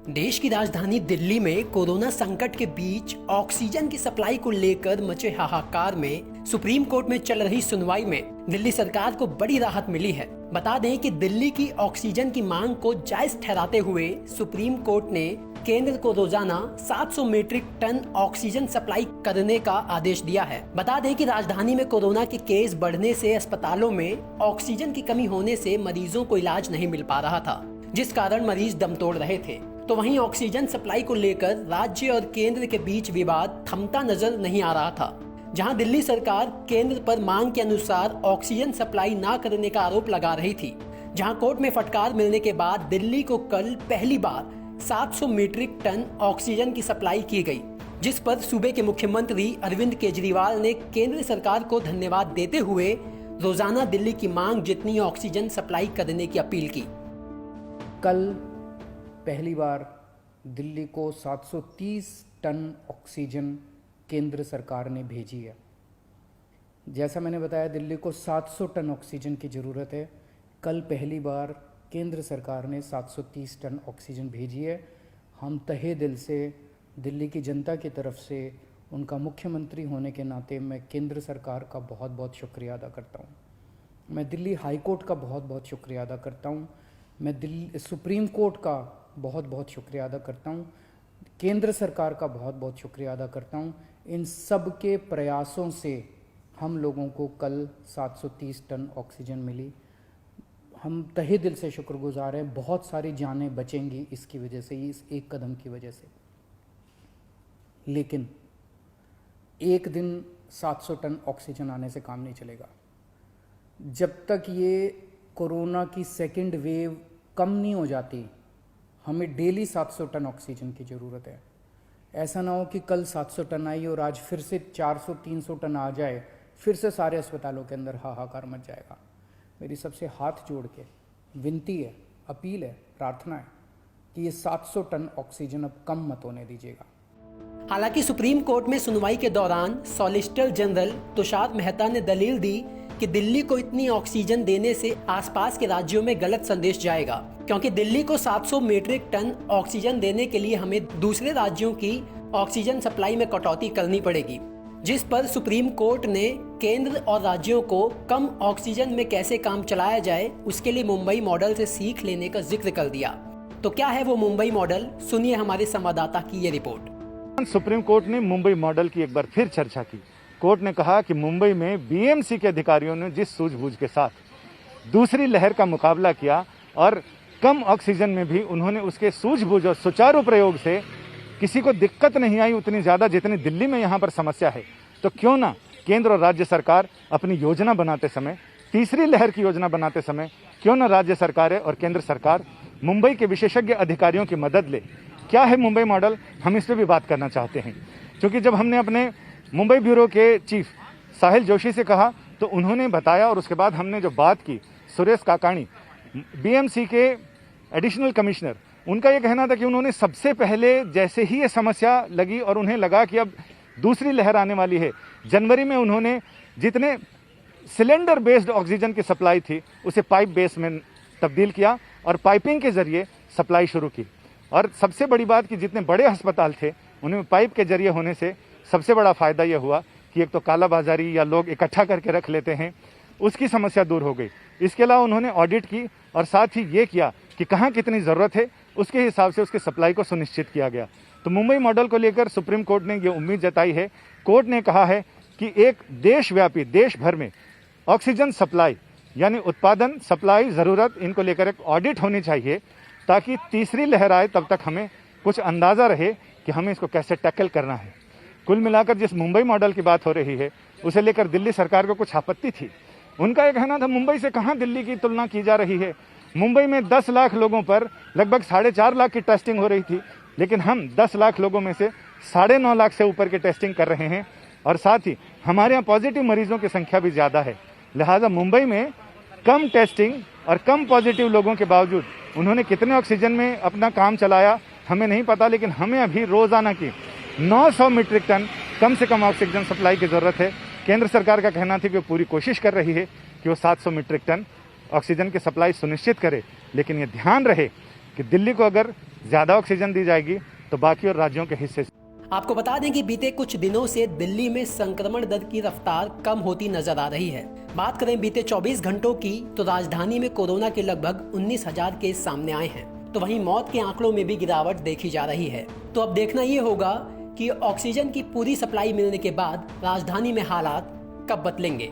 देश की राजधानी दिल्ली में कोरोना संकट के बीच ऑक्सीजन की सप्लाई को लेकर मचे हाहाकार में सुप्रीम कोर्ट में चल रही सुनवाई में दिल्ली सरकार को बड़ी राहत मिली है। बता दें कि दिल्ली की ऑक्सीजन की मांग को जायज ठहराते हुए सुप्रीम कोर्ट ने केंद्र को रोजाना 700 मीट्रिक टन ऑक्सीजन सप्लाई करने का आदेश दिया है। बता दें कि राजधानी में कोरोना के केस बढ़ने से अस्पतालों में ऑक्सीजन की कमी होने से मरीजों को इलाज नहीं मिल पा रहा था, जिस कारण मरीज दम तोड़ रहे थे। तो वहीं ऑक्सीजन सप्लाई को लेकर राज्य और केंद्र के बीच विवाद थमता नजर नहीं आ रहा था। जहां दिल्ली सरकार केंद्र पर मांग के अनुसार ऑक्सीजन सप्लाई न करने का आरोप लगा रही थी, जहां कोर्ट में फटकार मिलने के बाद दिल्ली को कल पहली बार 700 मीट्रिक टन ऑक्सीजन की सप्लाई की गई, जिस पर सूबे के मुख्यमंत्री अरविंद केजरीवाल ने केंद्र सरकार को धन्यवाद देते हुए रोजाना दिल्ली की मांग जितनी ऑक्सीजन सप्लाई करने की अपील की। कल पहली बार दिल्ली को 730 टन ऑक्सीजन केंद्र सरकार ने भेजी है। जैसा मैंने बताया, दिल्ली को 700 टन ऑक्सीजन की ज़रूरत है। कल पहली बार केंद्र सरकार ने 730 टन ऑक्सीजन भेजी है। हम तहे दिल से दिल्ली की जनता की तरफ से, उनका मुख्यमंत्री होने के नाते मैं केंद्र सरकार का बहुत बहुत शुक्रिया अदा करता हूँ। मैं दिल्ली हाई कोर्ट का बहुत बहुत शुक्रिया अदा करता हूँ। मैं दिल्ली सुप्रीम कोर्ट का बहुत बहुत शुक्रिया अदा करता हूँ। केंद्र सरकार का बहुत बहुत शुक्रिया अदा करता हूँ। इन सब के प्रयासों से हम लोगों को कल 730 टन ऑक्सीजन मिली। हम तहे दिल से शुक्रगुजार हैं। बहुत सारी जानें बचेंगी इसकी वजह से, इस एक कदम की वजह से। लेकिन एक दिन 700 टन ऑक्सीजन आने से काम नहीं चलेगा। जब तक ये कोरोना की सेकेंड वेव कम नहीं हो जाती, हमें डेली 700 टन ऑक्सीजन की ज़रूरत है। ऐसा ना हो कि कल 700 टन आई और आज फिर से 400-300 टन आ जाए, फिर से सारे अस्पतालों के अंदर हाहाकार मच जाएगा। मेरी सबसे हाथ जोड़ के विनती है, अपील है, प्रार्थना है कि ये 700 टन ऑक्सीजन अब कम मत होने दीजिएगा। हालांकि सुप्रीम कोर्ट में सुनवाई के दौरान सॉलिसिटर जनरल तुषार मेहता ने दलील दी कि दिल्ली को इतनी ऑक्सीजन देने से आसपास के राज्यों में गलत संदेश जाएगा, क्योंकि दिल्ली को 700 मीट्रिक टन ऑक्सीजन देने के लिए हमें दूसरे राज्यों की ऑक्सीजन सप्लाई में कटौती करनी पड़ेगी, जिस पर सुप्रीम कोर्ट ने केंद्र और राज्यों को कम ऑक्सीजन में कैसे काम चलाया जाए उसके लिए मुंबई मॉडल से सीख लेने का जिक्र कर दिया। तो क्या है वो मुंबई मॉडल, सुनिए हमारे संवाददाता की ये रिपोर्ट। सुप्रीम कोर्ट ने मुंबई मॉडल की एक बार फिर चर्चा की। कोर्ट ने कहा कि मुंबई में बीएमसी के अधिकारियों ने जिस सूझबूझ के साथ दूसरी लहर का मुकाबला किया और कम ऑक्सीजन में भी उन्होंने उसके सूझबूझ और सुचारू प्रयोग से किसी को दिक्कत नहीं आई उतनी ज़्यादा जितनी दिल्ली में यहाँ पर समस्या है, तो क्यों ना केंद्र और राज्य सरकार अपनी योजना बनाते समय, तीसरी लहर की योजना बनाते समय, क्यों ना राज्य सरकारें और केंद्र सरकार मुंबई के विशेषज्ञ अधिकारियों की मदद ले। क्या है मुंबई मॉडल, हम इस पर भी बात करना चाहते हैं। क्योंकि जब हमने अपने मुंबई ब्यूरो के चीफ साहिल जोशी से कहा तो उन्होंने बताया, और उसके बाद हमने जो बात की सुरेश काकाणी, बीएमसी के एडिशनल कमिश्नर, उनका ये कहना था कि उन्होंने सबसे पहले जैसे ही ये समस्या लगी और उन्हें लगा कि अब दूसरी लहर आने वाली है, जनवरी में उन्होंने जितने सिलेंडर बेस्ड ऑक्सीजन की सप्लाई थी उसे पाइप बेस में तब्दील किया और पाइपिंग के जरिए सप्लाई शुरू की। और सबसे बड़ी बात कि जितने बड़े अस्पताल थे उनमें पाइप के जरिए होने से सबसे बड़ा फायदा यह हुआ कि एक तो कालाबाजारी या लोग इकट्ठा करके रख लेते हैं, उसकी समस्या दूर हो गई। इसके अलावा उन्होंने ऑडिट की और साथ ही ये किया कि कहाँ कितनी ज़रूरत है उसके हिसाब से उसकी सप्लाई को सुनिश्चित किया गया। तो मुंबई मॉडल को लेकर सुप्रीम कोर्ट ने ये उम्मीद जताई है। कोर्ट ने कहा है कि एक देशव्यापी, देश भर में ऑक्सीजन सप्लाई यानी उत्पादन, सप्लाई, ज़रूरत, इनको लेकर एक ऑडिट होनी चाहिए ताकि तीसरी लहर आए तब तक हमें कुछ अंदाज़ा रहे कि हमें इसको कैसे टैकल करना है। कुल मिलाकर जिस मुंबई मॉडल की बात हो रही है उसे लेकर दिल्ली सरकार को कुछ आपत्ति थी। उनका ये कहना था मुंबई से कहाँ दिल्ली की तुलना की जा रही है। मुंबई में 10 लाख लोगों पर लगभग 4.5 लाख की टेस्टिंग हो रही थी, लेकिन हम 10 लाख लोगों में से 9.5 लाख से ऊपर की टेस्टिंग कर रहे हैं और साथ ही हमारे यहाँ पॉजिटिव मरीजों की संख्या भी ज़्यादा है। लिहाजा मुंबई में कम टेस्टिंग और कम पॉजिटिव लोगों के बावजूद उन्होंने कितने ऑक्सीजन में अपना काम चलाया हमें नहीं पता, लेकिन हमें अभी रोज़ाना की 900 मीट्रिक टन कम से कम ऑक्सीजन सप्लाई की ज़रूरत है। केंद्र सरकार का कहना था कि वो पूरी कोशिश कर रही है कि वो 700 मीट्रिक टन ऑक्सीजन की सप्लाई सुनिश्चित करे, लेकिन ये ध्यान रहे कि दिल्ली को अगर ज़्यादा ऑक्सीजन दी जाएगी तो बाकी और राज्यों के हिस्से। आपको बता दें कि बीते कुछ दिनों से दिल्ली में संक्रमण दर की रफ्तार कम होती नजर आ रही है। बात करें बीते 24 घंटों की तो राजधानी में कोरोना के लगभग 19,000 केस सामने आए हैं, तो वहीं मौत के आंकड़ों में भी गिरावट देखी जा रही है। तो अब देखना ये होगा कि ऑक्सीजन की पूरी सप्लाई मिलने के बाद राजधानी में हालात कब बदलेंगे।